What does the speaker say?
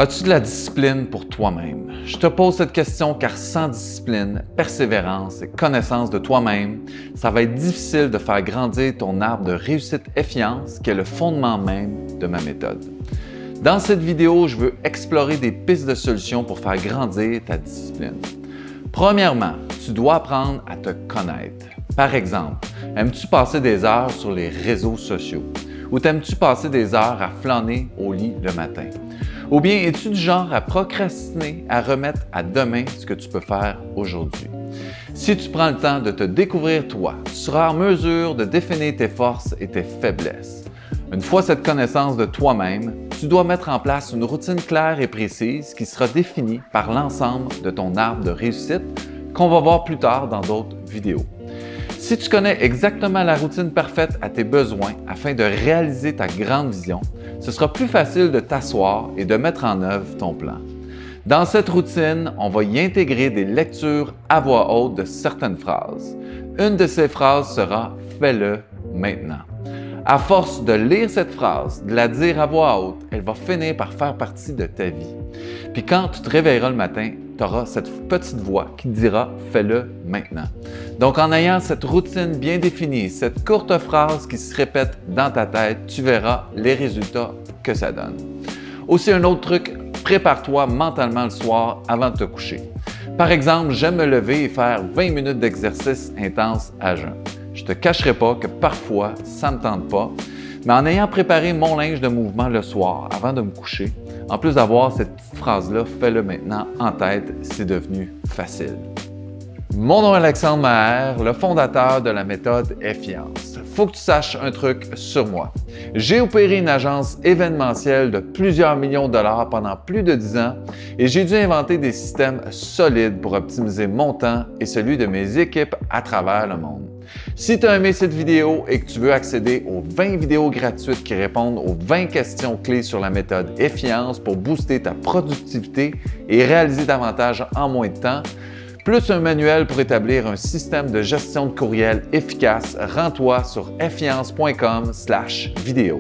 As-tu de la discipline pour toi-même? Je te pose cette question car sans discipline, persévérance et connaissance de toi-même, ça va être difficile de faire grandir ton arbre de réussite effiance qui est le fondement même de ma méthode. Dans cette vidéo, je veux explorer des pistes de solutions pour faire grandir ta discipline. Premièrement, tu dois apprendre à te connaître. Par exemple, aimes-tu passer des heures sur les réseaux sociaux? Ou t'aimes-tu passer des heures à flâner au lit le matin? Ou bien es-tu du genre à procrastiner, à remettre à demain ce que tu peux faire aujourd'hui? Si tu prends le temps de te découvrir toi, tu seras en mesure de définir tes forces et tes faiblesses. Une fois cette connaissance de toi-même, tu dois mettre en place une routine claire et précise qui sera définie par l'ensemble de ton arbre de réussite qu'on va voir plus tard dans d'autres vidéos. Si tu connais exactement la routine parfaite à tes besoins afin de réaliser ta grande vision, ce sera plus facile de t'asseoir et de mettre en œuvre ton plan. Dans cette routine, on va y intégrer des lectures à voix haute de certaines phrases. Une de ces phrases sera « Fais-le maintenant ». À force de lire cette phrase, de la dire à voix haute, elle va finir par faire partie de ta vie. Puis quand tu te réveilleras le matin, tu auras cette petite voix qui te dira « Fais-le maintenant ». Donc en ayant cette routine bien définie, cette courte phrase qui se répète dans ta tête, tu verras les résultats que ça donne. Aussi un autre truc, prépare-toi mentalement le soir avant de te coucher. Par exemple, j'aime me lever et faire 20 minutes d'exercice intense à jeun. Je ne te cacherai pas que parfois, ça ne me tente pas, mais en ayant préparé mon linge de mouvement le soir avant de me coucher, en plus d'avoir cette petite phrase-là, fais-le maintenant en tête, c'est devenu facile. Mon nom est Alexandre Maher, le fondateur de la méthode Effiance. Faut que tu saches un truc sur moi. J'ai opéré une agence événementielle de plusieurs millions de dollars pendant plus de 10 ans et j'ai dû inventer des systèmes solides pour optimiser mon temps et celui de mes équipes à travers le monde. Si tu as aimé cette vidéo et que tu veux accéder aux 20 vidéos gratuites qui répondent aux 20 questions clés sur la méthode Effiance pour booster ta productivité et réaliser davantage en moins de temps, plus un manuel pour établir un système de gestion de courriel efficace, rends-toi sur effiance.com/vidéo.